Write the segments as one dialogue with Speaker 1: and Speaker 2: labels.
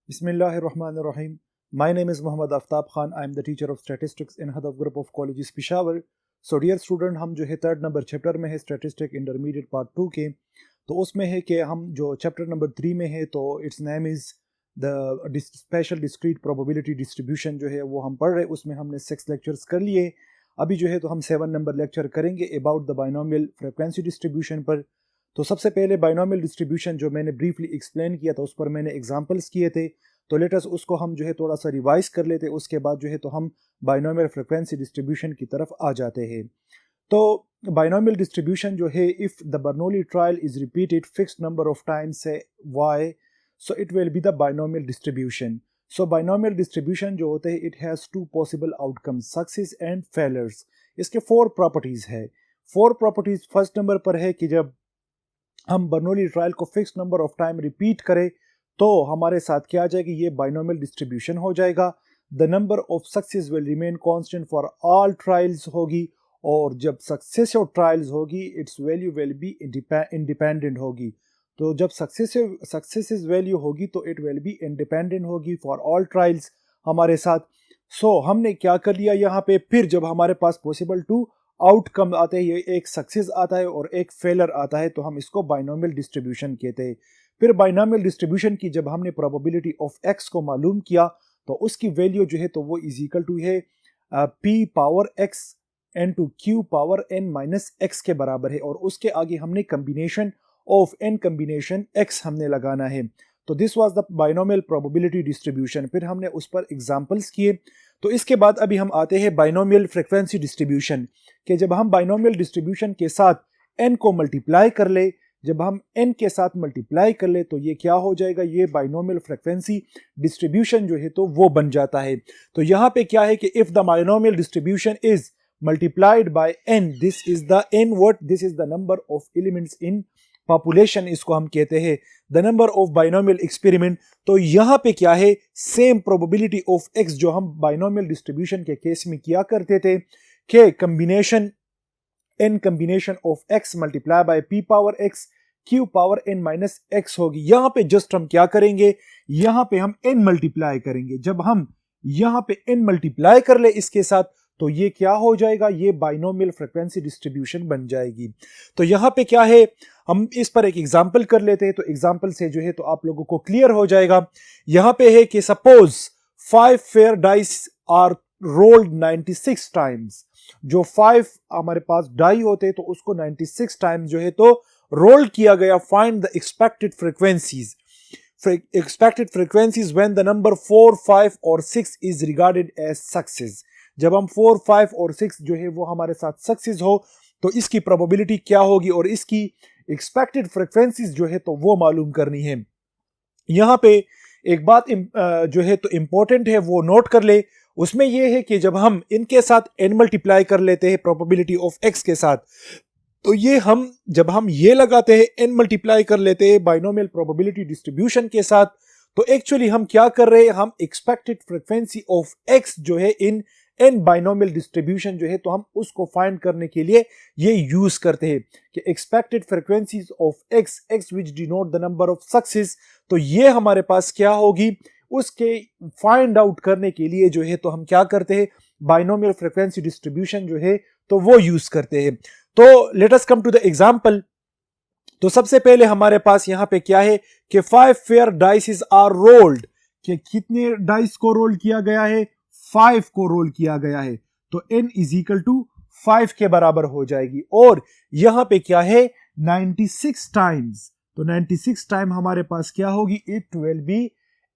Speaker 1: Bismillahirrahmanirrahim. My name is Muhammad Aftab Khan. I am the teacher of statistics in Hadaf Group of Colleges Peshawar. So dear student, हम जो है third number chapter में है statistic intermediate part 2 के, तो उसमें है कि हम जो चैप्टर नंबर 3 में है तो it's name is the special discrete probability distribution जो है वो हम पढ़ रहे हैं। उसमें हमने 6 लेक्चर्स कर लिए। अभी जो है तो हम 7 नंबर लेक्चर करेंगे about the binomial frequency distribution पर। तो सबसे पहले बाइनोमियल डिस्ट्रीब्यूशन जो मैंने ब्रीफली एक्सप्लेन किया था उस पर मैंने एग्जांपल्स किए थे, तो लेटस उसको हम जो है थोड़ा सा रिवाइज कर लेते। उसके बाद जो है तो हम बाइनोमियल फ्रीक्वेंसी डिस्ट्रीब्यूशन की तरफ आ जाते हैं। तो बाइनोमियल डिस्ट्रीब्यूशन जो है, if the Bernoulli trial is repeated fixed number of times से y, so it will be the binomial distribution. So binomial distribution जो होते हैं it has 2 possible outcomes, success and failures. इसके 4 प्रॉपर्टीज़ है। 4 properties first number पर है कि जब हम बर्नौली ट्रायल को fix number of time repeat करें तो हमारे साथ क्या आ जाएगी, ये बाइनोमियल डिस्ट्रीब्यूशन हो जाएगा। The number of success will remain constant for all trials होगी, और जब सक्सेसिव ट्रायल्स होगी it's value will be independent होगी। तो जब सक्सेसिव वैल्यू होगी तो इट विल बी इंडिपेंडेंट होगी फॉर ऑल ट्रायल्स हमारे साथ। सो हमने क्या कर लिया यहाँ पे, फिर जब हमारे पास पॉसिबल 2 आउटकम आते हैं, ये एक सक्सेस आता है और एक फेलर आता है, तो हम इसको बाइनोमियल डिस्ट्रीब्यूशन कहते हैं। फिर बाइनोमियल डिस्ट्रीब्यूशन की जब हमने प्रोबेबिलिटी ऑफ एक्स को मालूम किया तो उसकी वैल्यू जो है तो वो इज इक्वल टू है p power x n to q power n minus x के बराबर है, और उसके आगे हमने combination of n combination x हमने लगाना है। तो this was the binomial probability distribution. फिर हमने उस पर एग्जांपल्स किए। तो इसके बाद अभी हम आते हैं बाइनोमियल फ्रीक्वेंसी डिस्ट्रीब्यूशन कि जब हम बाइनोमियल डिस्ट्रीब्यूशन के साथ n को मल्टीप्लाई कर ले, जब हम n के साथ मल्टीप्लाई कर ले तो ये क्या हो जाएगा, ये बाइनोमियल फ्रीक्वेंसी डिस्ट्रीब्यूशन जो है तो वो बन जाता है। तो यहाँ पे क्या है कि if the binomial distribution is multiplied by n, this is the n what, this is the number of elements in population, इसको हम कहते हैं the number of binomial experiment. तो यहाँ पे क्या है, सेम प्रोबेबिलिटी ऑफ x जो हम बाइनोमियल डिस्ट्रीब्यूशन के केस में किया करते थे कि combination n combination of x multiply by p power x q power n minus x होगी। यहाँ पे जस्ट हम क्या करेंगे, यहाँ पे हम n मल्टीप्लाई करेंगे। जब हम यहाँ पे n मल्टीप्लाई कर ले इसके साथ तो ये क्या हो जाएगा, ये बाइनोमियल फ्रीक्वेंसी डिस्ट्रीब्यूशन बन जाएगी। तो यहाँ पे क्या है, हम इस पर एक एग्जांपल कर लेते हैं, तो एग्जांपल से जो है तो आप लोगों को क्लियर हो जाएगा। यहाँ पे है कि suppose 5 fair dice are rolled 96 times. जो 5 हमारे पास डाई होते हैं तो उसको 96 टाइम्स जो है तो रोल किया गया। Find the expected frequencies, expected frequencies when the number 4, 5 और 6 इज रिगार्डेड एज सक्सेस। जब हम 4, 5 और 6 जो है वो हमारे साथ सक्सेस हो तो इसकी प्रोबेबिलिटी क्या होगी और इसकी एक्सपेक्टेड फ्रीक्वेंसीज जो है तो वो मालूम करनी है। यहाँ पे एक बात जो है तो इंपॉर्टेंट है वो नोट कर ले। उसमें यह है कि जब हम इनके साथ n मल्टीप्लाई कर लेते हैं प्रोबेबिलिटी ऑफ x के साथ, तो ये हम जब हम ये लगाते हैं n मल्टीप्लाई कर लेते हैं बाइनोमियल प्रोबेबिलिटी डिस्ट्रीब्यूशन के साथ, तो एक्चुअली हम क्या कर रहे हैं, हम एक्सपेक्टेड फ्रीक्वेंसी ऑफ x जो है इन n बाइनोमियल डिस्ट्रीब्यूशन जो है तो हम उसको फाइंड करने के लिए ये यूज करते हैं कि expected frequencies of x which denote the number of success. तो ये हमारे पास क्या होगी, उसके फाइंड आउट करने के लिए जो है तो हम क्या करते हैं, बाइनोमियल फ्रीक्वेंसी डिस्ट्रीब्यूशन जो है तो वो यूज करते हैं। तो let us come to the example. तो सबसे पहले हमारे पास यहाँ पे क्या है कि 5 फेयर डाइस आर रोल्ड, कि कितने डाइस को रोल किया गया है, 5 को रोल किया गया है। तो n इज इक्वल टू 5 के बराबर हो जाएगी। और यहाँ पे क्या है 96 टाइम्स, तो 96 टाइम हमारे पास क्या होगी, इट विल बी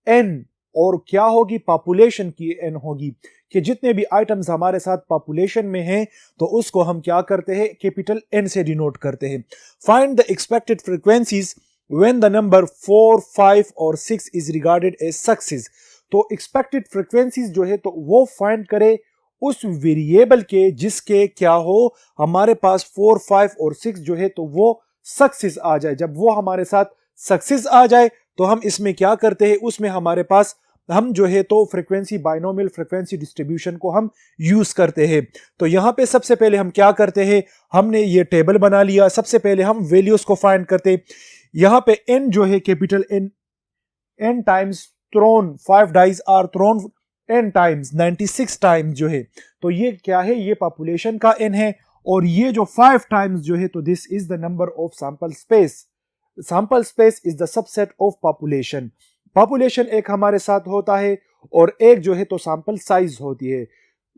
Speaker 1: n, और क्या होगी, पॉपुलेशन की n होगी कि जितने भी आइटम्स हमारे साथ पॉपुलेशन में हैं तो उसको हम क्या करते हैं, कैपिटल n से डिनोट करते हैं। Find the expected frequencies when the number 4, 5 और 6 इज रिगार्डेड एज सक्सेस। तो एक्सपेक्टेड फ्रीक्वेंसीज जो है तो वो फाइंड करे उस वेरिएबल के जिसके क्या हो, हमारे पास 4, 5 और 6 जो है तो वो सक्सेस आ जाए। जब वो हमारे साथ सक्सेस आ जाए तो हम इसमें क्या करते हैं, उसमें हमारे पास हम जो है तो फ्रीक्वेंसी बाइनोमियल फ्रीक्वेंसी डिस्ट्रीब्यूशन को हम यूज करते हैं। तो यहां पे सबसे पहले हम क्या करते हैं, हमने ये टेबल बना लिया। सबसे पहले हम वैल्यूज को फाइंड करते हैं। यहां पे n जो है capital n times thrown, 5 dice are thrown n times, 96 times जो है, तो ये क्या है, ये पॉपुलेशन का n है, और ये जो 5 टाइम्स जो है, तो this is the number of sample space. Sample space is the subset of population. Population एक हमारे साथ होता है और एक जो है तो सैंपल साइज होती है।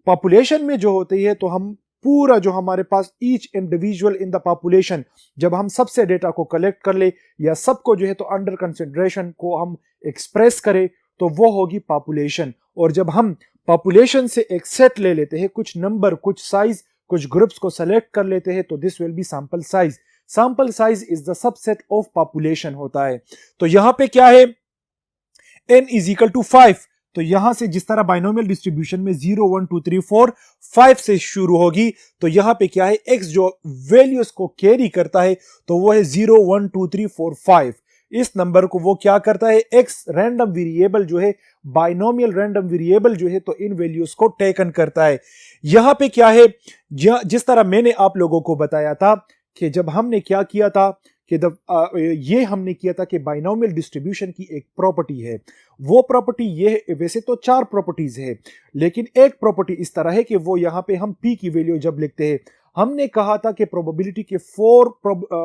Speaker 1: पॉपुलेशन में जो होती है तो हम पूरा जो हमारे पास each individual in the population, जब हम सबसे डेटा को कलेक्ट कर ले या सबको जो है तो अंडर कंसिडरेशन को हम एक्सप्रेस करें, तो वो होगी पॉपुलेशन। और जब हम पॉपुलेशन से एक सेट ले लेते हैं, कुछ नंबर, कुछ साइज, कुछ ग्रुप्स को सेलेक्ट कर लेते हैं, तो this will be sample size. Sample size is the subset of population होता है। तो यहां पे क्या है, n इज इक्वल टू 5। तो यहां से जिस तरह बाइनोमियल डिस्ट्रीब्यूशन में 0 1 2 3 4 5 से शुरू होगी, तो यहां पे क्या है, x जो वैल्यूज को कैरी करता है तो वो है 0 1 2 3 4 5। इस नंबर को वो क्या करता है, x रैंडम वेरिएबल जो है, बाइनोमियल रैंडम वेरिएबल जो है, तो इन वैल्यूज को टेकन करता है। यहां पे क्या है, जिस तरह मैंने आप लोगों को बताया था कि जब हमने क्या किया था कि ये हमने किया था कि बाइनोमियल डिस्ट्रीब्यूशन की एक प्रॉपर्टी है, वो प्रॉपर्टी ये है, वैसे तो 4 प्रॉपर्टीज है, लेकिन एक प्रॉपर्टी इस तरह है कि वो यहां पे हम p की वैल्यू जब लिखते हैं, हमने कहा था कि प्रोबेबिलिटी के 4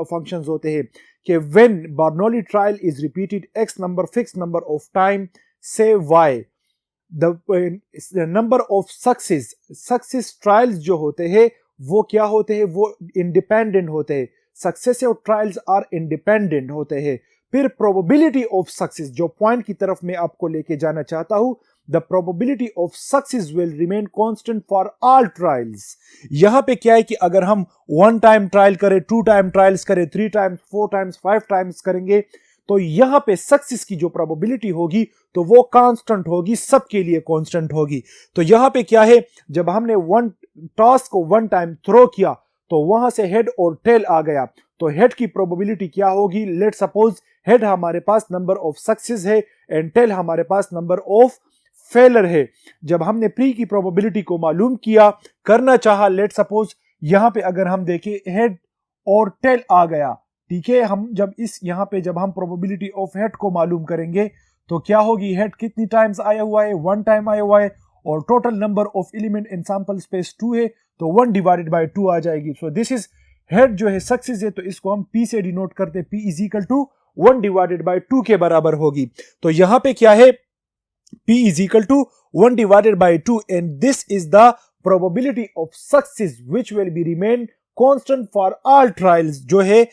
Speaker 1: फंक्शंस होते हैं कि when Bernoulli trial is repeated x number fix number of time से y, the number of success trials जो होते हैं वो क्या होते हैं, वो इंडिपेंडेंट होते हैं। सक्सेसिव ट्रायल्स आर इंडिपेंडेंट होते हैं। फिर प्रोबेबिलिटी ऑफ सक्सेस, जो पॉइंट की तरफ मैं आपको लेके जाना चाहता हूं, the probability of success will remain constant for all trials. यहां पे क्या है कि अगर हम 1 टाइम ट्रायल करें, 2 टाइम ट्रायल्स करें, 3 टाइम्स, 4 टाइम्स, 5 टाइम्स करेंगे, तो यहां पे सक्सेस की जो प्रोबेबिलिटी होगी तो वो कांस्टेंट होगी, सबके लिए कांस्टेंट होगी। तो यहां पे क्या है, जब हमने टॉस को 1 टाइम थ्रो किया तो वहां से हेड और टेल आ गया, तो हेड की प्रोबेबिलिटी क्या होगी, लेट सपोज हेड हमारे पास नंबर ऑफ सक्सेस है एंड टेल हमारे पास नंबर ऑफ फेलर है। जब हमने प्री की प्रोबेबिलिटी को मालूम किया, करना चाहा, लेट सपोज यहां पे अगर हम देखें हेड और टेल आ गया, ठीक है, हम जब यहां पे जब हम प्रोबेबिलिटी ऑफ हेड को मालूम करेंगे तो क्या होगी, हेड कितनी टाइम्स आया हुआ है, 1 टाइम आया हुआ है, और total number of element in sample space 2 है, तो 1 डिवाइडेड बाय 2 आ जाएगी। सो दिस इज हेड जो है सक्सेस है, तो इसको हम p से डिनोट करते हैं, p is equal to 1 divided by 2 के बराबर होगी। तो यहां पे क्या है, p is equal to 1 divided by 2 and this is the probability of success which will be remain constant for all trials, जो है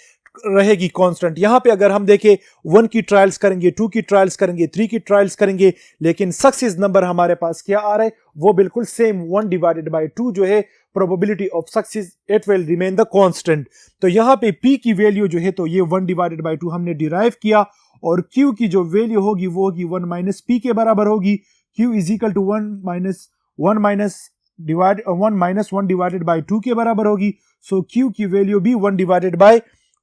Speaker 1: रहेगी कांस्टेंट। यहां पे अगर हम देखें 1 की ट्रायल्स करेंगे, 2 की ट्रायल्स करेंगे, 3 की ट्रायल्स करेंगे, लेकिन सक्सेस नंबर हमारे पास क्या आ रहा है, वो बिल्कुल सेम 1 डिवाइडेड बाय 2 जो है probability of success, it will remain the constant. तो यहां पे p की वैल्यू जो है तो ये 1 डिवाइडेड बाय 2 हमने डिराइव किया, और q की जो वैल्यू होगी वो होगी 1 माइनस p के बराबर होगी। q is equal to 1 minus 1 divided by 2 के बराबर होगी। सो q की वैल्यू भी 1 डिवाइडेड बाय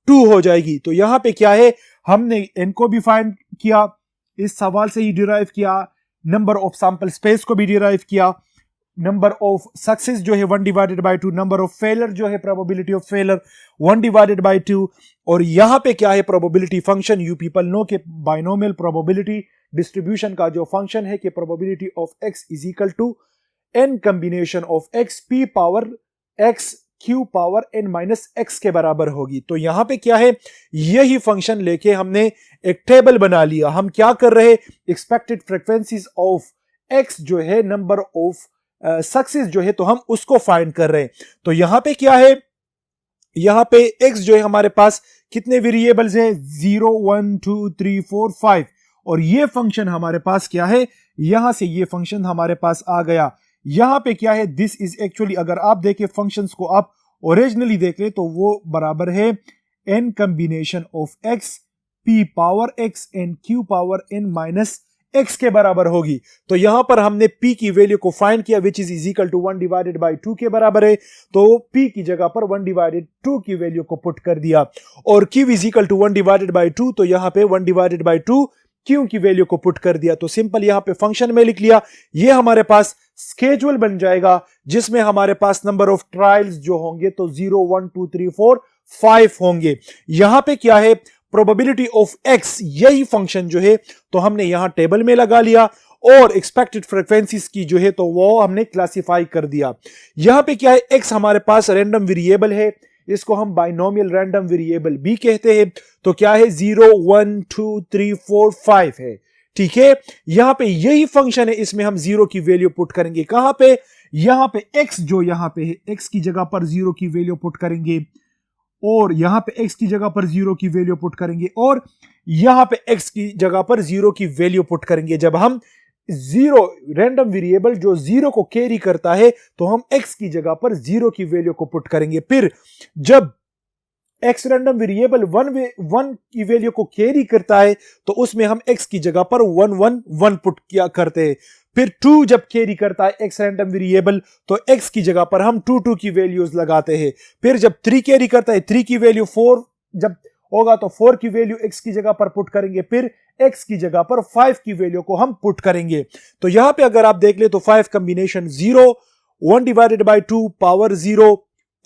Speaker 1: 2 हो जाएगी। तो यहां पे क्या है, हमने n को भी फाइंड किया, इस सवाल से ही डिराइव किया, नंबर ऑफ सैंपल स्पेस को भी डिराइव किया, नंबर ऑफ सक्सेस जो है 1 divided by 2, number of failure जो है probability of failure 1 divided by 2, और यहां पे क्या है, probability function. You people know के बाइनोमियल प्रोबेबिलिटी डिस्ट्रीब्यूशन का जो फंक्शन है कि probability of x is equal to n combination of x p power x q power n minus x के बराबर होगी। तो यहां पे क्या है, यही फंक्शन लेके हमने एक टेबल बना लिया। हम क्या कर रहे, एक्सपेक्टेड फ्रीक्वेंसीज ऑफ x जो है, नंबर ऑफ सक्सेस जो है, तो हम उसको फाइंड कर रहे हैं। तो यहां पे क्या है, यहां पे x जो है हमारे पास कितने वेरिएबल्स है, 0 1 2 3 4 5, और ये फंक्शन हमारे पास क्या है, यहां से ये फंक्शन हमारे पास आ गया। यहां पे क्या है, दिस इज एक्चुअली, अगर आप देखें फंक्शंस को आप ओरिजिनली देख ले तो वो बराबर है n combination of x p power x and q power n minus x के बराबर होगी। तो यहां पर हमने p की वैल्यू को फाइंड किया which is equal to 1 divided by 2 के बराबर है, तो p की जगह पर 1 डिवाइडेड 2 की वैल्यू को पुट कर दिया, और q is equal to 1 divided by 2, तो यहां पे 1 डिवाइडेड बाय 2 q की वैल्यू को पुट कर दिया। तो सिंपल यहां पे फंक्शन में लिख लिया। ये हमारे पास स्केड्यूल बन जाएगा जिसमें हमारे पास नंबर ऑफ ट्रायल्स जो होंगे तो 0 1 2 3 4 5 होंगे। यहां पे क्या है, प्रोबेबिलिटी ऑफ x, यही फंक्शन जो है तो हमने यहां टेबल में लगा लिया और एक्सपेक्टेड फ्रीक्वेंसीज की जो है तो वो हमने क्लासिफाई कर दिया। यहां पे क्या है, x हमारे पास रैंडम वेरिएबल है, इसको हम बाइनोमियल रैंडम वेरिएबल भी कहते हैं। तो क्या है 0 1 2 3 4 5 है, ठीक है। यहां पे यही फंक्शन है, इसमें हम 0 की वैल्यू पुट करेंगे। कहां पे, यहां पे x जो यहां पे है, x की जगह पर 0 की वैल्यू पुट करेंगे और यहां पे x की जगह पर 0 की वैल्यू पुट करेंगे और यहां पे x की जगह पर 0 की वैल्यू पुट करेंगे। जब हम 0 रैंडम वेरिएबल जो 0 को कैरी करता है तो हम x की जगह पर 0 की वैल्यू को पुट करेंगे। फिर जब x रैंडम वेरिएबल 1 की वैल्यू को कैरी करता है तो उसमें हम x की जगह पर 1 1 1 पुट किया करते हैं। फिर 2 जब कैरी करता है x रैंडम वेरिएबल तो x की जगह पर हम 2 2 की वैल्यूज लगाते हैं। फिर जब 3 कैरी करता है 3 की वैल्यू 4 जब होगा तो 4 की वैल्यू x की जगह पर पुट करेंगे। फिर x की जगह पर 5 की वैल्यू को हम पुट करेंगे। तो यहां पे अगर आप देख ले तो 5 combination 0 1 divided by 2 power 0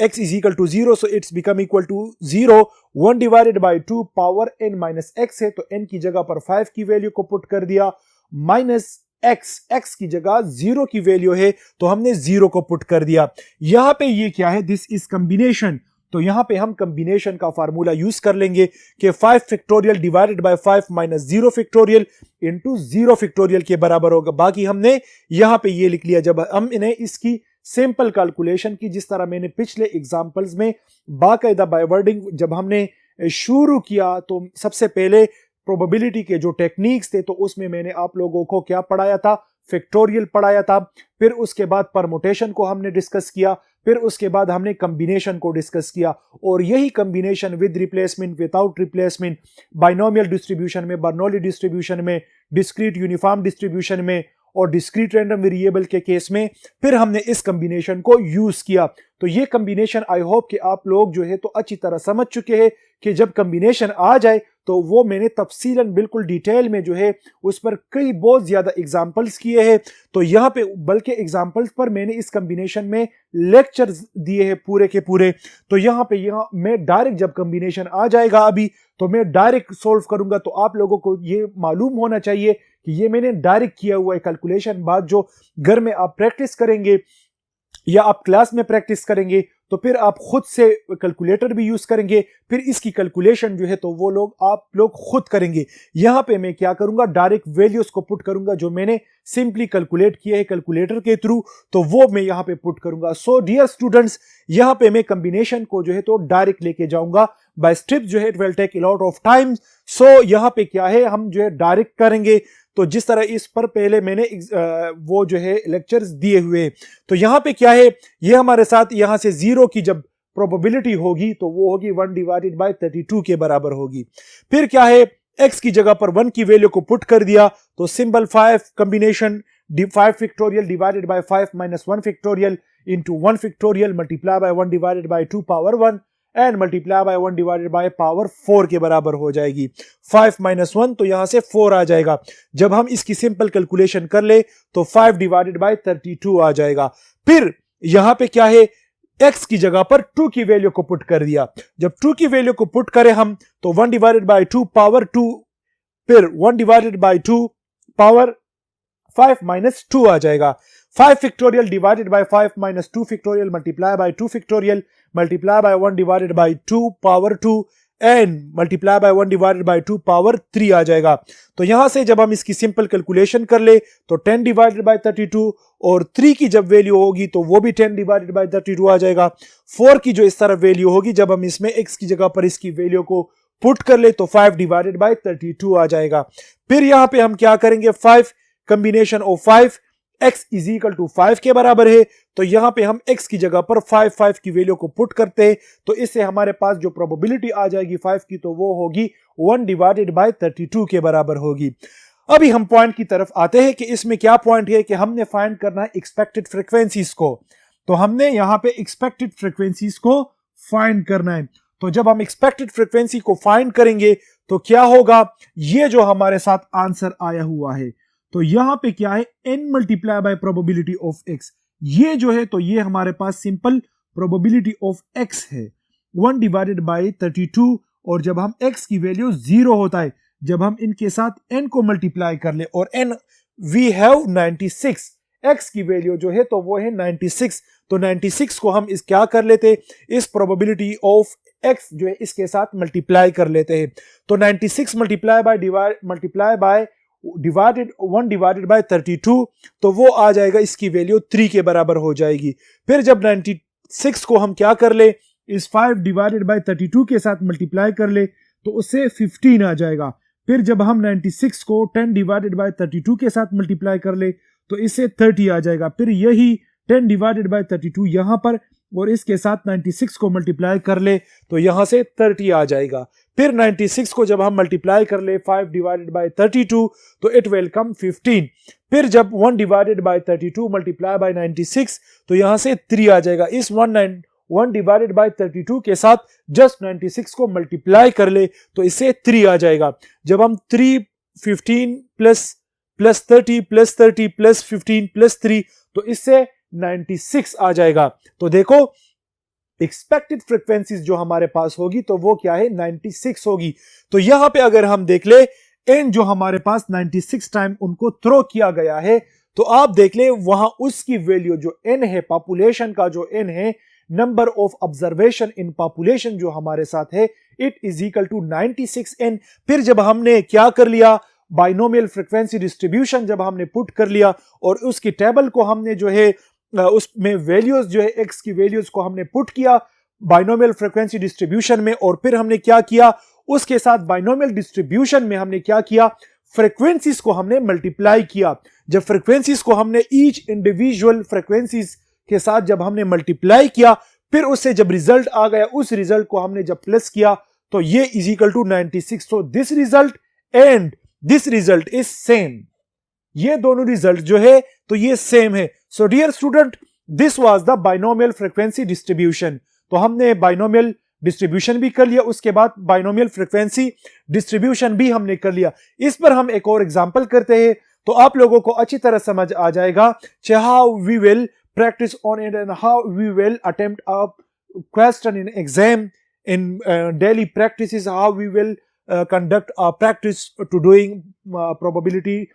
Speaker 1: x is equal to 0, so it's become equal to 0 1 divided by 2 power n minus x है, तो n की जगह पर 5 की वैल्यू को पुट कर दिया माइनस x की जगह 0 की वैल्यू है तो हमने 0 को पुट कर दिया। यहां पे ये क्या है, दिस इज कॉम्बिनेशन। तो यहां पे हम कॉम्बिनेशन का फार्मूला यूज कर लेंगे कि 5 factorial divided by 5 minus 0 factorial into 0 factorial के बराबर होगा। बाकी हमने यहां पे ये लिख लिया। जब हम इन्हें इसकी सिंपल कैलकुलेशन की, जिस तरह मैंने पिछले एग्जांपल्स में बाकायदा बाय वर्डिंग जब हमने शुरू किया तो सबसे पहले प्रोबेबिलिटी के जो टेक्निक्स थे तो उसमें मैंने आप लोगों को क्या पढ़ाया था, फैक्टोरियल पढ़ाया था। फिर उसके बाद परमुटेशन को हमने डिस्कस किया, फिर उसके बाद हमने कॉम्बिनेशन को डिस्कस किया और यही combination with replacement, without replacement, binomial distribution में, बर्नौली डिस्ट्रीब्यूशन में, डिस्क्रीट यूनिफॉर्म डिस्ट्रीब्यूशन में और डिस्क्रीट रैंडम वेरिएबल के केस में फिर हमने इस कॉम्बिनेशन को यूज किया। तो ये कॉम्बिनेशन आई होप कि आप लोग जो है तो अच्छी तरह समझ चुके हैं कि जब कॉम्बिनेशन आ जाए तो वो मैंने तफसीलन बिल्कुल डिटेल में जो है उस पर कई बहुत ज्यादा एग्जांपल्स किए हैं। तो यहाँ पे बल्कि एग्जांपल्स पर मैंने इस कॉम्बिनेशन में लेक्चर्स दिए हैं पूरे के पूरे। तो यहाँ पे मैं डायरेक्ट जब कॉम्बिनेशन आ जाएगा अभी तो मैं डायरेक्ट सोल्व करूंगा। तो आप लोगों को ये मालूम होना चाहिए कि ये मैंने डायरेक्ट किया हुआ है कैलकुलेशन। बाद जो घर में आप प्रैक्टिस करेंगे या आप क्लास में प्रैक्टिस करेंगे तो फिर आप खुद से कैलकुलेटर भी यूज करेंगे, फिर इसकी कैलकुलेशन जो है तो वो आप लोग खुद करेंगे। यहां पे मैं क्या करूंगा, डायरेक्ट वैल्यूज को पुट करूंगा जो मैंने सिंपली कैलकुलेट किया है कैलकुलेटर के थ्रू, तो वो मैं यहां पे पुट करूंगा। सो डियर स्टूडेंट्स, यहां पे मैं कॉम्बिनेशन को जो है तो डायरेक्ट लेके जाऊंगा बाय स्टेप जो है, it will take a lot of time. So यहां पे क्या है, हम जो है डायरेक्ट करेंगे। तो जिस तरह इस पर पहले मैंने वो जो है लेक्चर्स दिए हुए, तो यहां पे क्या है, ये हमारे साथ यहां से 0 की जब प्रोबेबिलिटी होगी तो वो होगी 1 डिवाइडेड बाय 32 के बराबर होगी। फिर क्या है, x की जगह पर 1 की वैल्यू को पुट कर दिया तो simple 5 combination 5 factorial divided by 5 minus 1 factorial into 1 factorial multiply by 1 divided by 2 power 1 and multiply by 1 divided by power 4 के बराबर हो जाएगी। 5 माइनस 1 तो यहां से 4 आ जाएगा। जब हम इसकी सिंपल कैलकुलेशन कर ले तो 5 डिवाइडेड बाय 32 आ जाएगा। फिर यहां पे क्या है, x की जगह पर 2 की वैल्यू को पुट कर दिया। जब 2 की वैल्यू को पुट करें हम तो 1 डिवाइडेड बाय 2 पावर 2, फिर 1 डिवाइडेड बाय 2 पावर 5 माइनस 2 आ जाएगा। 5 factorial divided by 5 minus 2 factorial multiply by 2 factorial multiply by 1 divided by 2 power 2 and multiply by 1 divided by 2 power 3 आ जाएगा। तो यहां से जब हम इसकी सिंपल कैलकुलेशन कर ले तो 10 डिवाइडेड बाय 32 और 3 की जब वैल्यू होगी तो वो भी 10 डिवाइडेड बाय 32 आ जाएगा। 4 की जो इस तरह वैल्यू होगी जब हम इसमें x की जगह पर इसकी वैल्यू को पुट कर ले तो 5 डिवाइडेड बाय 32 आ जाएगा। फिर यहां पे हम क्या करेंगे, 5 combination of 5 x is equal to 5 के बराबर है। तो यहां पे हम x की जगह पर 5 की वैल्यू को पुट करते हैं तो इससे हमारे पास जो प्रोबेबिलिटी आ जाएगी 5 की तो वो होगी 1 डिवाइडेड बाय 32 के बराबर होगी। अभी हम पॉइंट की तरफ आते हैं कि इसमें क्या पॉइंट है कि हमने फाइंड करना है एक्सपेक्टेड फ्रीक्वेंसीज को। तो हमने यहां पे एक्सपेक्टेड फ्रीक्वेंसीज को फाइंड करना है। तो जब हम एक्सपेक्टेड फ्रीक्वेंसी को फाइंड करेंगे तो क्या होगा, ये जो हमारे साथ आंसर आया हुआ है तो यहां पे क्या है, n multiply by probability of x, ये जो है तो ये हमारे पास सिंपल प्रोबेबिलिटी ऑफ x है 1 डिवाइडेड बाय 32 और जब हम x की वैल्यू 0 होता है, जब हम इनके साथ n को मल्टीप्लाई कर ले और n वी हैव 96, x की वैल्यू जो है तो वो है 96, तो 96 को हम इस क्या कर लेते, इस प्रोबेबिलिटी ऑफ x जो है इसके साथ मल्टीप्लाई कर लेते हैं। तो 96 multiply by divided 1 divided bye 32, तो वो आ जाएगा, इसकी वैल्यू 3 के बराबर हो जाएगी। फिर जब 96 को हम क्या कर ले, इस 5 डिवाइडेड बाय 32 के साथ मल्टीप्लाई कर ले तो उससे 15 आ जाएगा। फिर जब हम 96 को 10 डिवाइडेड बाय 32 के साथ मल्टीप्लाई कर ले तो इससे 30 आ जाएगा। फिर यही 10 डिवाइडेड बाय 32 यहाँ पर और इसके साथ 96 को मल्टीप्लाई कर ले तो यहाँ से 30 आ जाएगा। फिर 96 को जब हम मल्टीप्लाई कर ले 5 डिवाइडेड बाय 32 तो इट विल कम 15। फिर जब 1 डिवाइडेड बाय 32 मल्टीप्लाई बाय 96 तो यहाँ से 3 आ जाएगा। इस 1 डिवाइडेड बाय 32 के साथ जस्ट 96 को मल्टीप्लाई कर ले तो इससे 3 आ जाएगा। जब हम 3 15 प्लस 30 प्लस 30 प्लस 15 प्लस 3 तो इससे 96 आ जाएगा। तो देखो एक्सपेक्टेड फ्रीक्वेंसीज जो हमारे पास होगी तो वो क्या है, 96 होगी। तो यहां पे अगर हम देख ले n जो हमारे पास 96 टाइम उनको थ्रो किया गया है, तो आप देख ले वहां उसकी वैल्यू जो n है, पॉपुलेशन का जो n है, number of observation in population जो हमारे साथ है, it is equal to 96n। फिर जब हमने क्या कर लिया, बाइनोमियल फ्रीक्वेंसी डिस्ट्रीब्यूशन जब हमने पुट कर लिया और उसकी टेबल को हमने जो है उसमें वैल्यूज जो है x की वैल्यूज को हमने पुट किया बाइनोमियल फ्रीक्वेंसी डिस्ट्रीब्यूशन में, और फिर हमने क्या किया, उसके साथ बाइनोमियल डिस्ट्रीब्यूशन में हमने क्या किया, फ्रीक्वेंसीज को हमने मल्टीप्लाई किया। जब फ्रीक्वेंसीज को हमने ईच इंडिविजुअल फ्रीक्वेंसीज के साथ जब हमने मल्टीप्लाई किया, फिर उससे जब रिजल्ट आ गया, उस रिजल्ट को हमने जब प्लस किया तो ये इज इक्वल टू 96। तो this result and this result is same, ये दोनों रिजल्ट जो है तो ये सेम है। So dear student, this was the binomial frequency distribution. तो हमने बाइनोमियल डिस्ट्रीब्यूशन भी कर लिया, उसके बाद बाइनोमियल फ्रीक्वेंसी डिस्ट्रीब्यूशन भी हमने कर लिया। इस पर हम एक और एग्जांपल करते हैं तो आप लोगों को अच्छी तरह समझ आ जाएगा how we will practice on it and how we will attempt a question in exam in daily practices, how we will conduct a practice to doing probability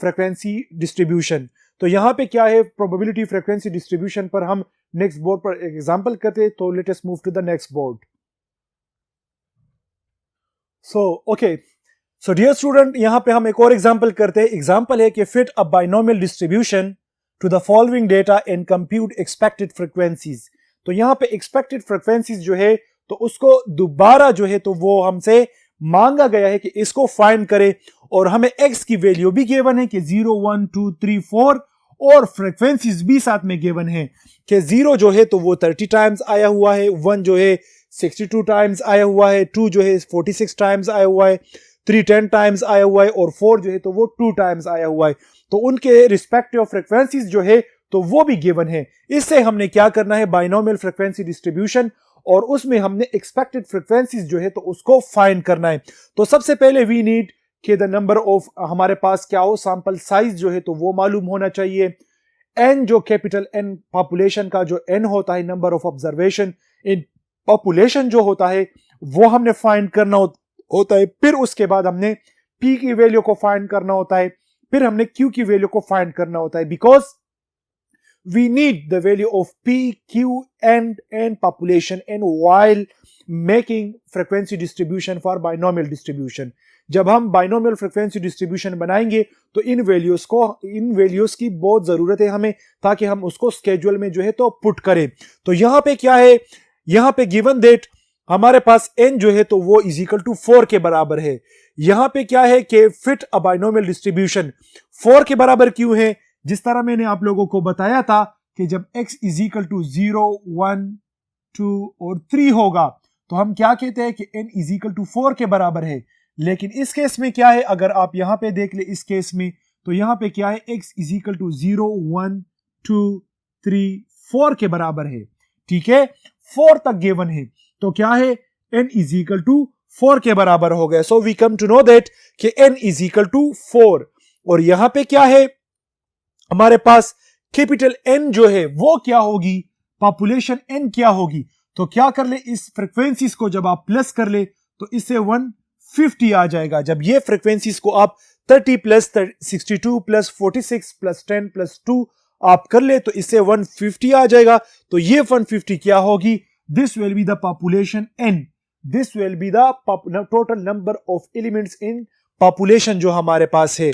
Speaker 1: frequency distribution। तो यहाँ पे क्या है, probability frequency distribution पर हम next board पर example करते हैं। तो let us move to the next board। So dear student, यहाँ पे हम एक और एग्जाम्पल करते हैं। एग्जाम्पल है कि fit a binomial distribution to the following data and compute expected frequencies। तो यहाँ पे expected frequencies जो है तो उसको दोबारा जो है तो वो हमसे मांगा गया है कि इसको फाइंड करे, और हमें x की वैल्यू भी गिवन है कि 0 1 2 3 4 और फ्रीक्वेंसीज भी साथ में गिवन है कि 0 जो है तो वो 30 टाइम्स आया हुआ है, 1 जो है 62 टाइम्स आया हुआ है, 2 जो है 46 टाइम्स आया हुआ है, 3 10 टाइम्स आया हुआ है और 4 जो है तो वो 2 टाइम्स आया हुआ है। तो उनके रिस्पेक्टिव फ्रीक्वेंसीज जो है तो वो भी गिवन है। इससे हमने क्या करना है, बाइनोमियल फ्रीक्वेंसी डिस्ट्रीब्यूशन, और उसमें हमने एक्सपेक्टेड फ्रीक्वेंसीज जो है तो उसको फाइंड करना है। तो सबसे पहले वी नीड कि द नंबर ऑफ, हमारे पास क्या हो, सैंपल साइज जो है तो वो मालूम होना चाहिए। एन जो कैपिटल एन पॉपुलेशन का जो एन होता है, number of observation in population जो होता है वो हमने फाइंड करना होता है। फिर उसके बाद हमने पी की वैल्यू को फाइंड करना होता है, फिर हमने क्यू की वैल्यू को फाइंड करना होता है, because we need the value of P Q and population and while making frequency distribution for binomial distribution. जब हम बाइनोमियल फ्रीक्वेंसी डिस्ट्रीब्यूशन बनाएंगे तो इन वैल्यूज की बहुत जरूरत है हमें, ताकि हम उसको स्केड्यूल में जो है तो पुट करें। तो यहां पे क्या है, यहां पे गिवन दैट हमारे पास n जो है तो वो इज इक्वल टू 4 के बराबर है। यहां पे क्या है कि फिट अ बाइनोमियल डिस्ट्रीब्यूशन 4 के बराबर क्यों है, जिस तरह मैंने आप लोगों को बताया था कि जब x इज इक्वल टू 0 1 2 और 3 होगा तो हम क्या कहते हैं कि n इज इक्वल टू 4 के बराबर है। लेकिन इस केस में क्या है, अगर आप यहां पे देख ले इस केस में, तो यहां पे क्या है, x इज इक्वल टू 0 1 2 3 4 के बराबर है। ठीक है, 4 तक गिवन है, तो क्या है, n इज इक्वल टू 4 के बराबर हो गया। So we come to know that कि n इज इक्वल टू 4। और यहां पे क्या है, हमारे पास कैपिटल N जो है वो क्या होगी, पॉपुलेशन n क्या होगी। तो क्या कर ले, इस फ्रीक्वेंसीज को जब आप प्लस कर ले तो इससे 150 आ जाएगा। जब ये फ्रीक्वेंसीज को आप 30 प्लस 62 प्लस 46 प्लस 10 प्लस 2 आप कर ले तो इससे 150 आ जाएगा। तो ये 150 क्या होगी? This will be the population n, this will be the total number of elements in population जो हमारे पास है।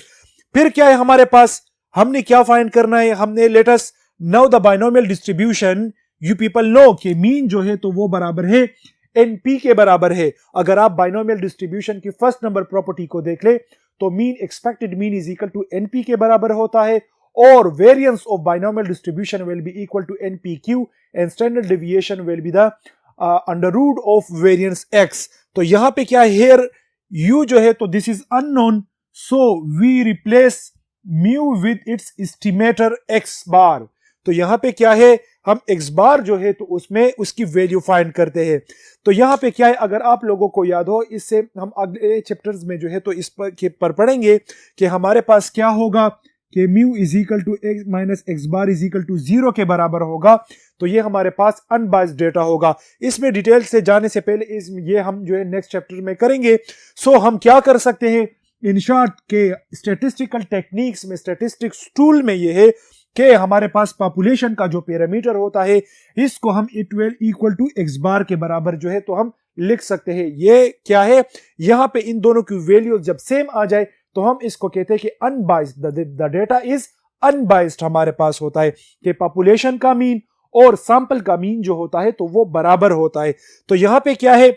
Speaker 1: फिर क्या है हमारे पास? हमने क्या फाइंड करना है? हमने let us now the binomial distribution, you people know कि मीन जो है तो वो बराबर है एनपी के बराबर है। अगर आप बाइनोमियल डिस्ट्रीब्यूशन की फर्स्ट नंबर प्रॉपर्टी को देख ले तो mean, expected mean is equal to NP के बराबर होता है और variance of binomial distribution will be equal to NPQ and standard deviation will be the under root of variance X. तो यहां पे क्या है? हियर यू जो है तो this is unknown, so we replace mu with its estimator X bar. तो यहां पे क्या है? हम एक्स बार जो है तो उसमें उसकी वैल्यू फाइंड करते हैं। तो यहां पे क्या है? अगर आप लोगों को याद हो, इससे हम अगले चैप्टर्स में जो है तो इस पर पढ़ेंगे कि हमारे पास क्या होगा कि mu is equal to x minus x bar is equal to 0 के बराबर होगा। तो ये हमारे पास अनबाइस्ड डेटा होगा। इसमें डिटेल से जाने से पहले ये हम जो है नेक्स्ट चैप्टर में करेंगे। सो हम क्या कर सकते हैं? इन शॉर्ट के स्टैटिस्टिकल टेक्निक्स में, स्टैटिस्टिक्स टूल में ये है कि हमारे पास पॉपुलेशन का जो पैरामीटर होता है इसको हम it will equal to X bar के बराबर जो है तो हम लिख सकते हैं। ये क्या है? यहां पे इन दोनों की वैल्यू जब सेम आ जाए तो हम इसको कहते हैं कि unbiased, the data is unbiased हमारे पास होता है कि पॉपुलेशन का मीन और सैंपल का मीन जो होता है तो वो बराबर होता है। तो यहां पे क्या है?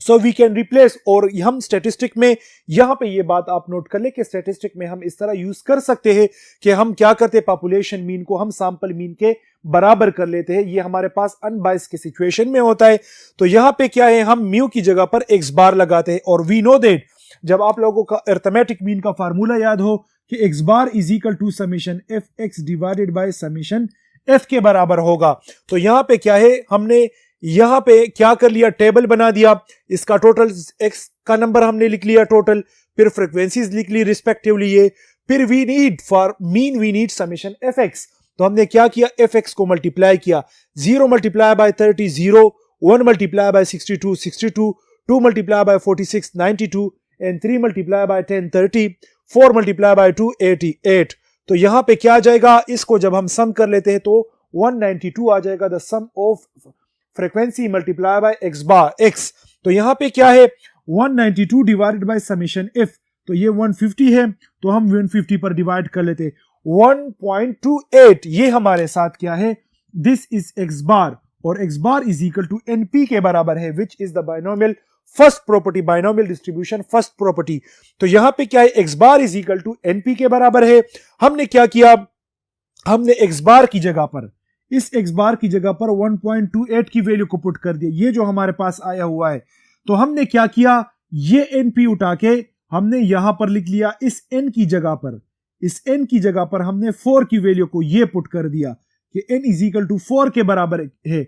Speaker 1: सो वी कैन रिप्लेस, और हम स्टैटिस्टिक में यहां पे ये बात आप नोट कर ले कि स्टैटिस्टिक में हम इस तरह यूज कर सकते हैं कि हम क्या करते हैं, पॉपुलेशन मीन को हम सैंपल मीन के बराबर कर लेते हैं। ये हमारे पास अनबाइस्ड के सिचुएशन में होता है। तो यहां पे क्या है? हम म्यू की जगह पर एक्स बार लगाते हैं और वी नो दैट जब आप लोगों का अरिथमेटिक मीन का फार्मूला याद हो कि x bar is equal to summation f x divided by summation f के बराबर होगा। तो यहां पे क्या है? हमने यहां पे क्या कर लिया? टेबल बना दिया, इसका टोटल एक्स का नंबर हमने लिख लिया टोटल, फिर फ्रीक्वेंसीज लिख ली रिस्पेक्टिवली ये, फिर we need for mean we need summation f x. तो हमने क्या किया? एफ एक्स को मल्टीप्लाई किया, 0 multiply by 30 0, 1 multiply by 62 62, 2 multiply by 46 92 and 3 multiply by 10 30, 4 multiply by 2 88। तो यहां पे क्या आ जाएगा? इसको जब हम सम कर लेते हैं तो 192 आ जाएगा, the sum of frequency multiply by x bar x. तो यहां पे क्या है? 192 डिवाइडेड बाय समेशन एफ, तो ये 150 है तो हम 150 पर डिवाइड कर लेते 1.28। ये हमारे साथ क्या है? दिस इज एक्स बार और x bar is equal to NP के बराबर है, which is the binomial first property, binomial distribution first property. तो यहां पे क्या है? X bar is equal to NP के बराबर है। हमने क्या किया? हमने एक्स बार की जगह पर, इस एक्स बार की जगह पर 1.28 की वैल्यू को पुट कर दिया, ये जो हमारे पास आया हुआ है। तो हमने क्या किया? ये एनपी उठा के हमने यहां पर लिख लिया, इस एन की जगह पर, इस एन की जगह पर हमने 4 की वैल्यू को ये पुट कर दिया कि n इज इक्वल टू 4 के बराबर है।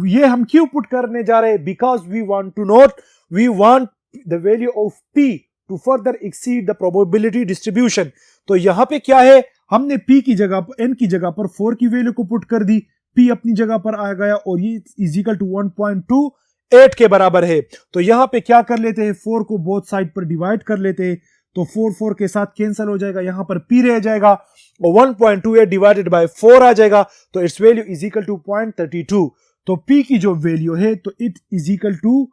Speaker 1: ये हम क्यों पुट करने जा रहे हैं? Because we want to note, we want the value of p to further exceed the probability distribution. तो यहां पे क्या है? हमने p की जगह पर, n की जगह पर 4 की वैल्यू को पुट कर दी, p अपनी जगह पर आ गया और ये इज इक्वल टू 1.28 के बराबर है। तो यहां पे क्या कर लेते हैं? 4 को बोथ साइड पर डिवाइड कर लेते हैं, तो 4 4 के साथ कैंसिल हो जाएगा, यहां पर p रह जाएगा और 1.28 डिवाइडेड बाय 4 आ जाएगा, तो its value is equal to 0.32। तो p की जो वैल्यू है तो इट इज इक्वल टू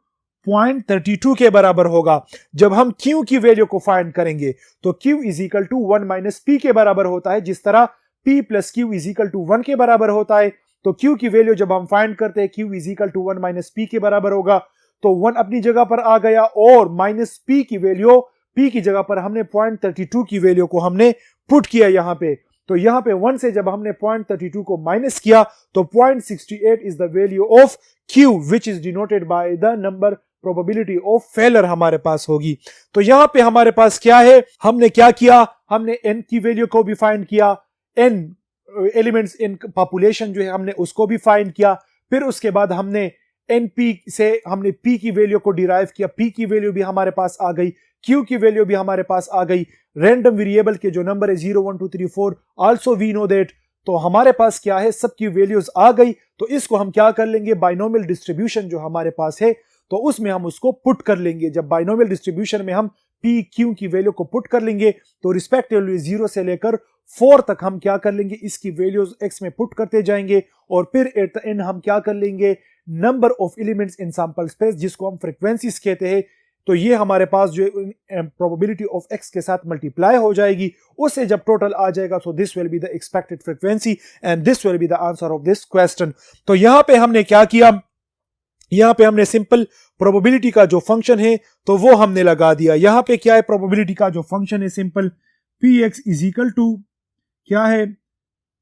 Speaker 1: 0.32 के बराबर होगा। जब हम q की वैल्यू को फाइंड करेंगे तो q is equal to 1 minus p के बराबर होता है, जिस तरह p plus q is equal to 1 के बराबर होता है। तो q की वैल्यू जब हम फाइंड करते हैं, q is equal to 1 minus p के बराबर होगा, तो 1 अपनी जगह पर आ गया और माइनस p की वैल्यू, p की जगह पर हमने 0.32 की वैल्यू को हमने पुट किया यहां पे। तो यहां पे 1 से जब हमने 0.32 को माइनस किया तो 0.68 is the value of q which is denoted by the number probability of failure हमारे पास होगी। तो यहां पे हमारे पास क्या है? हमने क्या किया? हमने n की वैल्यू को भी फाइंड किया, n एलिमेंट्स इन पॉपुलेशन जो है हमने उसको भी फाइंड किया, फिर उसके बाद हमने np से हमने p की वैल्यू को डिराइव किया, p की वैल्यू भी हमारे पास आ गई, q की वैल्यू भी हमारे पास आ गई, रैंडम वेरिएबल के जो नंबर है 0 1 2 3 4 आल्सो वी नो दैट। तो हमारे पास क्या है? सबकी वैल्यूज आ गई। तो इसको हम क्या कर लेंगे? बाइनोमियल डिस्ट्रीब्यूशन जो हमारे पास है तो उसमें हम उसको पुट कर लेंगे। जब बाइनोमियल डिस्ट्रीब्यूशन में हम पी क्यू की वैल्यू को पुट कर लेंगे तो रिस्पेक्टिवली 0 से लेकर 4 तक हम क्या कर लेंगे, इसकी वैल्यूज एक्स में पुट करते जाएंगे और फिर एट द एंड हम क्या कर लेंगे, number of elements in sample space जिसको हम फ्रीक्वेंसीज कहते हैं, तो ये हमारे पास जो प्रोबेबिलिटी ऑफ एक्स के साथ मल्टीप्लाई हो जाएगी, उससे जब टोटल आ जाएगा so this will be the expected frequency and this will be the answer of this question. तो यहां पे हमने क्या किया, यहां पे हमने सिंपल प्रोबेबिलिटी का जो फंक्शन है तो वो हमने लगा दिया। यहां पे क्या है, प्रोबेबिलिटी का जो फंक्शन है simple p x is equal to क्या है,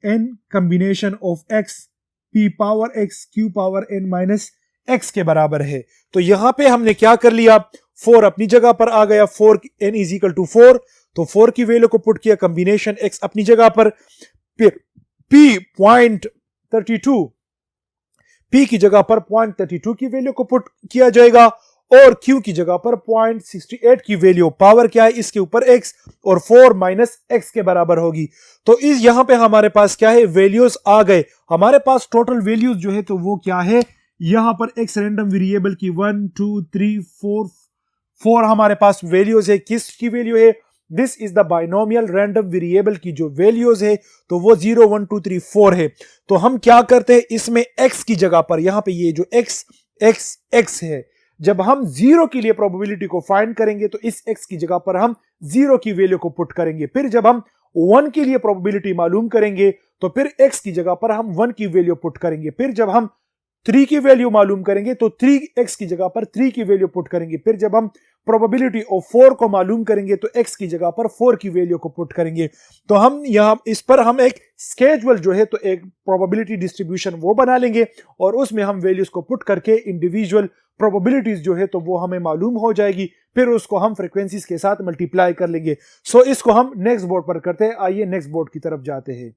Speaker 1: n combination of x p power x q power n minus x के बराबर है। तो यहां पे हमने क्या कर लिया, 4 अपनी जगह पर आ गया, 4 एन इज इक्वल टू 4, तो 4 की वैल्यू को पुट किया, कॉम्बिनेशन एक्स अपनी जगह पर, फिर पी 0.32 पी की जगह पर 0.32 की वैल्यू को पुट किया जाएगा और क्यू की जगह पर 0.68 की वैल्यू, पावर क्या है इसके ऊपर x और 4 माइनस एक्स के बराबर होगी। तो इस यहां पे हमारे पास क्या है, वैल्यूज आ गए, हमारे पास टोटल वैल्यूज जो है तो वो क्या है, यहां पर x रैंडम वेरिएबल की 1 2 3 4 हमारे पास वैल्यूज है। किस की वैल्यू है, this is the binomial random variable की जो वैल्यूज है तो वो 0 1 2 3 4 है। तो हम क्या करते हैं, इसमें x की जगह पर यहां पे ये जो x है, जब हम 0 के लिए प्रोबेबिलिटी को फाइंड करेंगे तो इस x की जगह पर हम 0 की वैल्यू को पुट करेंगे। फिर जब हम 1 के लिए प्रोबेबिलिटी मालूम करेंगे तो फिर x की जगह पर हम 1 की वैल्यू पुट करेंगे। फिर जब हम 3 की वैल्यू मालूम करेंगे तो 3x की जगह पर 3 की वैल्यू पुट करेंगे। फिर जब हम प्रोबेबिलिटी ऑफ 4 को मालूम करेंगे तो x की जगह पर 4 की वैल्यू को पुट करेंगे। तो हम यहां इस पर हम एक स्केजुअल जो है तो एक प्रोबेबिलिटी डिस्ट्रीब्यूशन वो बना लेंगे और उसमें हम वैल्यूज को पुट करके इंडिविजुअल प्रोबेबिलिटीज जो है तो वो हमें मालूम हो जाएगी, फिर उसको हम फ्रीक्वेंसीज के साथ मल्टीप्लाई कर लेंगे। सो इसको हम नेक्स्ट बोर्ड पर करते हैं। आइए नेक्स्ट बोर्ड की तरफ जाते हैं।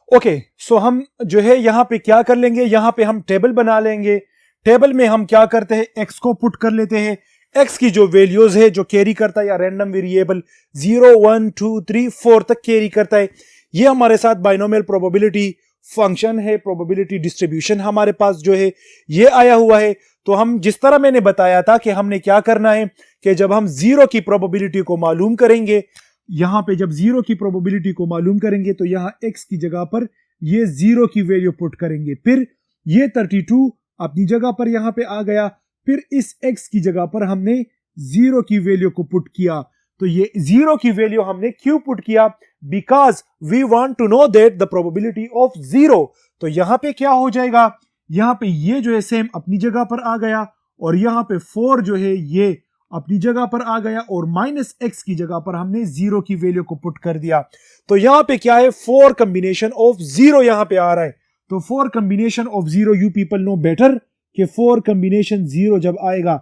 Speaker 1: ओके, सो हम जो है यहां पे क्या कर लेंगे, यहां पे हम टेबल बना लेंगे। टेबल में हम क्या करते हैं, एक्स को पुट कर लेते हैं, एक्स की जो वैल्यूज है जो कैरी करता है या रैंडम वेरिएबल 0 1 2 3 4 तक कैरी करता है, ये हमारे साथ बाइनोमियल प्रोबेबिलिटी फंक्शन है, प्रोबेबिलिटी डिस्ट्रीब्यूशन हमारे पास जो है ये आया हुआ है। तो हम जिस तरह मैंने बताया था कि हमने क्या करना है कि जब हम 0 की प्रोबेबिलिटी को मालूम करेंगे, यहां पे जब 0 की प्रोबेबिलिटी को मालूम करेंगे तो यहां x की जगह पर ये 0 की वैल्यू पुट करेंगे। फिर ये 32 अपनी जगह पर यहां पे आ गया, फिर इस x की जगह पर हमने 0 की वैल्यू को पुट किया। तो ये 0 की वैल्यू हमने क्यों पुट किया, because we want to know that the probability of 0। तो यहां पे क्या हो जाएगा, यहां पे ये जो है सेम अपनी जगह पर आ गया और यहां पे 4 जो है ये अपनी जगह पर आ गया और माइनस एक्स की जगह पर हमने 0 की वैल्यू को पुट कर दिया। तो यहां पे क्या है, 4 कॉम्बिनेशन ऑफ 0 यहां पे आ रहा है। तो 4 combination of 0 you people no better कि 4 कॉम्बिनेशन 0 जब आएगा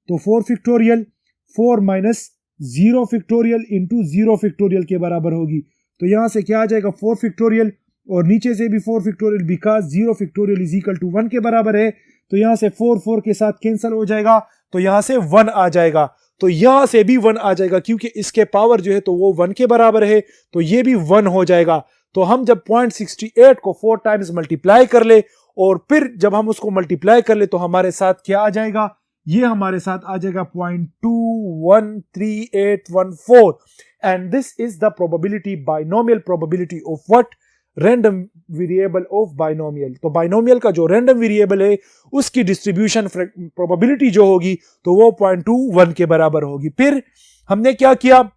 Speaker 1: तो 4 factorial 4 minus 0 factorial into 0 factorial के बराबर होगी। तो यहां से क्या आ जाएगा, 4 फैक्टोरियल और नीचे से भी 4 factorial, because 0 factorial is equal to 1 के बराबर है। तो यहां से 4 के साथ कैंसिल हो जाएगा, तो यहां से 1 आ जाएगा। तो यहां से भी 1 आ जाएगा क्योंकि इसके पावर जो है तो वो 1 के बराबर है, तो ये भी 1 हो जाएगा। तो हम जब 0.68 को 4 टाइम्स मल्टीप्लाई कर ले और फिर जब हम उसको मल्टीप्लाई कर ले तो हमारे साथ क्या आ जाएगा, ये हमारे साथ आ जाएगा 0.213814 and this is the probability, binomial probability of what, random variable of binomial. तो बाइनोमियल का जो रैंडम वेरिएबल है उसकी डिस्ट्रीब्यूशन प्रोबेबिलिटी जो होगी तो वो 0.21 के बराबर होगी। फिर हमने क्या किया,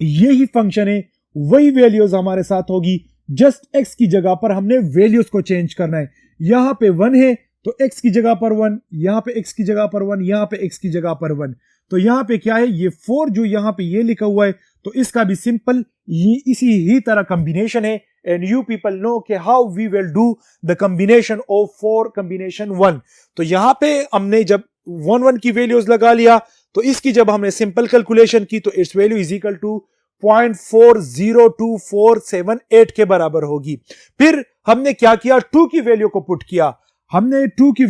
Speaker 1: यही फंक्शन है, वही वैल्यूज हमारे साथ होगी, जस्ट x की जगह पर हमने वैल्यूज को चेंज करना है। यहां पे 1 है तो x की जगह पर 1, यहां पे x की जगह पर 1, यहां पे x की जगह पर 1। तो यहां पे क्या है, ये 4 जो यहां पे ये लिखा हुआ है तो इसका भी सिंपल इसी ही तरह कॉम्बिनेशन है। एंड यू पीपल नो कि how we will do the combination of 4 combination 1। तो यहां पे हमने जब 1 की वैल्यूज लगा लिया तो इसकी जब हमने सिंपल कैलकुलेशन की तो its value is equal to 0.402478 के बराबर होगी। फिर हमने क्या किया, 2 की वैल्यू को पुट किया। हमने 2 की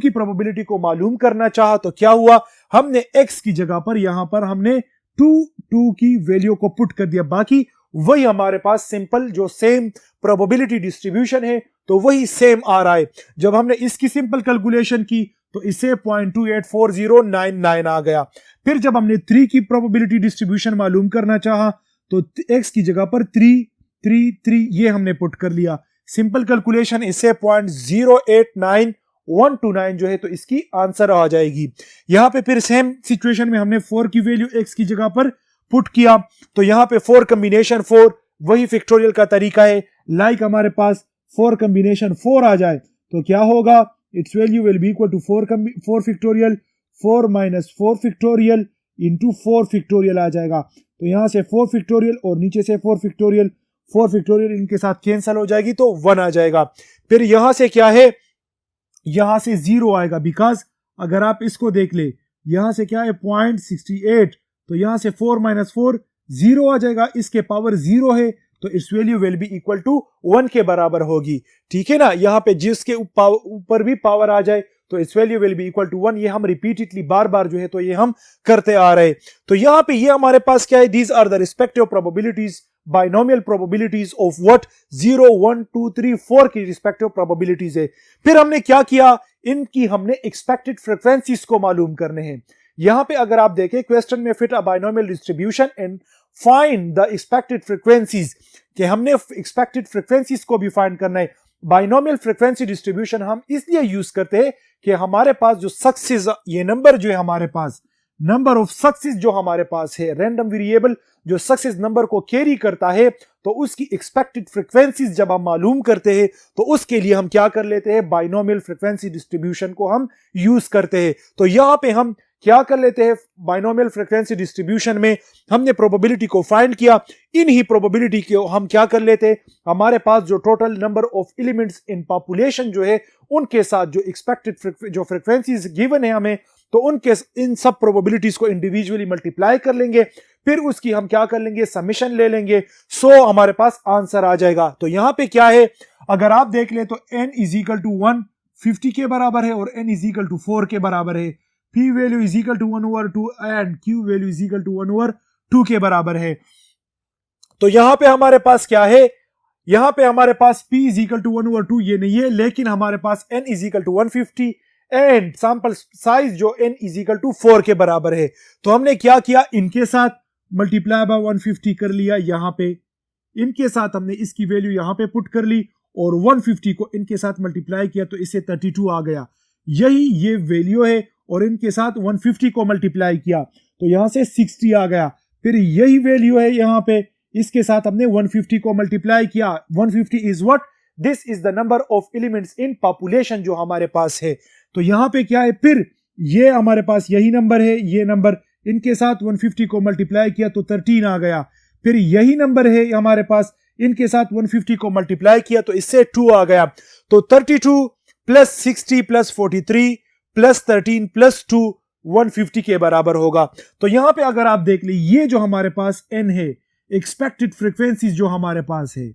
Speaker 1: प्रोबेबिलिटी को मालूम करना चाहा तो क्या हुआ, हमने x की जगह पर यहां पर हमने 2 की वैल्यू को पुट कर दिया। बाकी वही हमारे पास सिंपल जो सेम प्रोबेबिलिटी डिस्ट्रीब्यूशन है तो वही सेम आ रहा है। जब हमने इसकी सिंपल कैलकुलेशन की तो इससे 0.284099 आ गया। फिर जब हमने 3 की प्रोबेबिलिटी डिस्ट्रीब्यूशन मालूम करना चाहा तो x की जगह पर 3 3 3 ये हमने पुट कर लिया। सिंपल कैलकुलेशन इससे 0.089129 जो है तो इसकी आंसर आ जाएगी। यहां पे फिर सेम सिचुएशन में हमने 4 की वैल्यू x की जगह पर पुट किया तो यहां पे 4 कॉम्बिनेशन 4 वही फैक्टोरियल का तरीका है। लाइक हमारे पास 4 कॉम्बिनेशन 4 आ जाए तो क्या होगा, its value will be equal to 4 factorial 4 minus 4 factorial into 4 factorial आ जाएगा। तो यहां से 4 फैक्टोरियल और नीचे से 4 फैक्टोरियल इनके साथ कैंसिल हो जाएगी तो 1 आ जाएगा। फिर यहां से क्या है, यहां से 0 आएगा, बिकॉज अगर आप इसको देख ले यहां से क्या है 0.68 तो यहां से 4 माइनस 4 0 आ जाएगा, इसके पावर 0 है तो its value will be equal to 1 के बराबर होगी। ठीक है ना, यहां पे जिसके ऊपर भी पावर आ जाए तो its value will be equal to 1। ये हम रिपीटेडली बार बार जो है तो ये हम करते आ रहे। तो यहां पे ये हमारे पास क्या है, these are the respective probabilities, binomial probabilities of what 0 1 2 3 4 की रिस्पेक्टिव प्रोबेबिलिटीज है। फिर हमने क्या किया, इनकी हमने एक्सपेक्टेड फ्रीक्वेंसीज को मालूम करने हैं। यहां पे अगर आप देखें क्वेश्चन में fit a binomial distribution and find the expected frequencies, कि हमने एक्सपेक्टेड फ्रीक्वेंसीज को भी फाइंड करना है। बाइनोमियल फ्रीक्वेंसी डिस्ट्रीब्यूशन हम इसलिए यूज करते हैं कि हमारे पास जो सक्सेस, ये नंबर जो है हमारे पास, नंबर ऑफ सक्सेस जो हमारे पास है, रैंडम वेरिएबल जो सक्सेस नंबर को कैरी करता है, तो उसकी एक्सपेक्टेड फ्रीक्वेंसीज जब हम मालूम करते हैं तो उसके लिए हम क्या कर लेते हैं, बाइनोमियल फ्रीक्वेंसी डिस्ट्रीब्यूशन को हम यूज करते हैं। तो यहां पे हम क्या कर लेते हैं, बाइनोमियल फ्रीक्वेंसी डिस्ट्रीब्यूशन में हमने प्रोबेबिलिटी को फाइंड किया, इन ही प्रोबेबिलिटी को हम क्या कर लेते हैं, हमारे पास जो total number of elements in population जो है उनके साथ जो एक्सपेक्टेड जो फ्रीक्वेंसीज गिवन है हमें, तो उनके इन सब प्रोबेबिलिटीज को इंडिविजुअली मल्टीप्लाई कर लेंगे, फिर उसकी हम क्या कर लेंगे, समेशन ले लेंगे, सो हमारे पास आंसर आ जाएगा। तो यहां पे क्या है, अगर आप देख ले तो n इज इक्वल टू 150 के बराबर है और n इज इक्वल टू 4 के बराबर है, p value is equal to 1/2 and q value is equal to 1/2 के बराबर है। तो यहां पे हमारे पास क्या है, यहां पे हमारे पास p इज इक्वल टू 1/2 ये नहीं है, लेकिन हमारे पास n is equal to 150 and sample size जो n इज इक्वल टू 4 के बराबर है। तो हमने क्या किया, इनके साथ मल्टीप्लाई बाय 150 कर लिया, यहां पे इनके साथ हमने इसकी वैल्यू यहां पे पुट कर ली और 150 को इनके साथ मल्टीप्लाई किया तो इससे 32 आ गया, यही ये वैल्यू है, और इनके साथ 150 को मल्टीप्लाई किया तो यहां से 60 आ गया, फिर यही वैल्यू है यहां पे, इसके साथ हमने 150 को मल्टीप्लाई किया, 150 is what, this is the number of elements in population जो हमारे पास है। तो यहां पे क्या है, फिर ये हमारे पास यही नंबर है, ये नंबर इनके साथ 150 को मल्टीप्लाई किया तो 13 आ गया, फिर यही नंबर है हमारे पास, इनके साथ 150 को मल्टीप्लाई किया तो इससे 2 आ गया। तो 32 प्लस 60 प्लस 43 प्लस 13 प्लस 2 150 के बराबर होगा। तो यहां पे अगर आप देख ले, ये जो हमारे पास n है, एक्सपेक्टेड फ्रीक्वेंसीज जो हमारे पास है,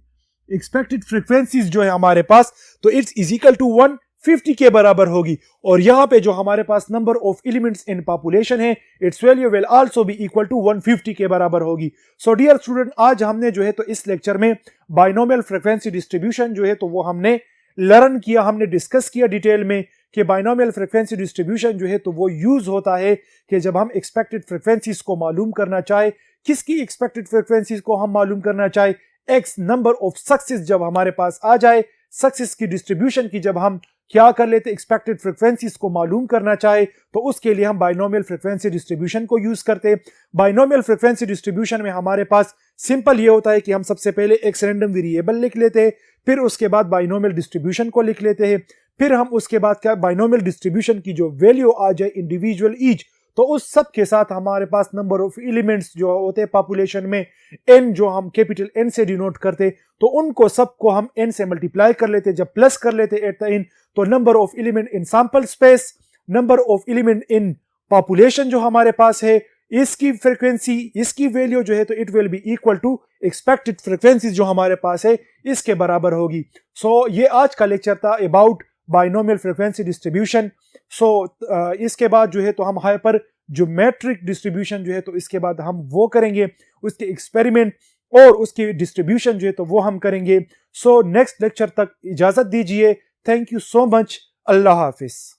Speaker 1: एक्सपेक्टेड फ्रीक्वेंसीज जो है हमारे पास, तो इट्स इज इक्वल टू 150 के बराबर होगी। और यहां पे जो हमारे पास number of elements in population है, its value will also be equal to 150 के बराबर होगी। सो डियर स्टूडेंट, आज हमने जो है तो इस लेक्चर में बाइनोमियल फ्रीक्वेंसी डिस्ट्रीब्यूशन जो है तो वो हमने लर्न किया, हमने डिस्कस किया डिटेल में कि बाइनोमियल फ्रीक्वेंसी डिस्ट्रीब्यूशन जो है तो वो यूज होता है कि जब हम एक्सपेक्टेड फ्रीक्वेंसीज को मालूम करना चाहे, किसकी एक्सपेक्टेड फ्रीक्वेंसीज को हम मालूम करना चाहे, एक्स नंबर ऑफ सक्सेस जब हमारे पास आ जाए, सक्सेस की डिस्ट्रीब्यूशन की जब हम क्या कर लेते, एक्सपेक्टेड फ्रीक्वेंसीज को मालूम करना चाहे, तो उसके लिए हम बाइनोमियल फ्रीक्वेंसी डिस्ट्रीब्यूशन को यूज करते हैं। बाइनोमियल फ्रीक्वेंसी डिस्ट्रीब्यूशन में हमारे पास सिंपल ये होता है कि हम सबसे पहले एक्स रैंडम वेरिएबल लिख लेते हैं, फिर उसके बाद बाइनोमियल डिस्ट्रीब्यूशन को लिख लेते हैं, फिर हम उसके बाद क्या, बाइनोमियल डिस्ट्रीब्यूशन की जो वैल्यू आ जाए इंडिविजुअल ईच, तो उस सब के साथ हमारे पास नंबर ऑफ एलिमेंट्स जो होते हैं पॉपुलेशन में, n जो हम कैपिटल n से डिनोट करते, तो उनको सबको हम n से मल्टीप्लाई कर लेते, जब प्लस कर लेते एट द एंड, तो number of element in sample space, number of element in population जो हमारे पास है, इसकी फ्रीक्वेंसी, इसकी वैल्यू जो है तो it will be equal to expected frequency जो हमारे पास है इसके बराबर होगी। सो ये आज का लेक्चर था अबाउट बाइनोमियल फ्रीक्वेंसी डिस्ट्रीब्यूशन। सो इसके बाद जो है तो हम हाइपर ज्योमेट्रिक डिस्ट्रीब्यूशन जो है तो इसके बाद हम वो करेंगे, उसके एक्सपेरिमेंट और उसकी डिस्ट्रीब्यूशन जो है तो वो हम करेंगे। सो नेक्स्ट लेक्चर तक इजाजत दीजिए। Thank you so much. Allah Hafiz.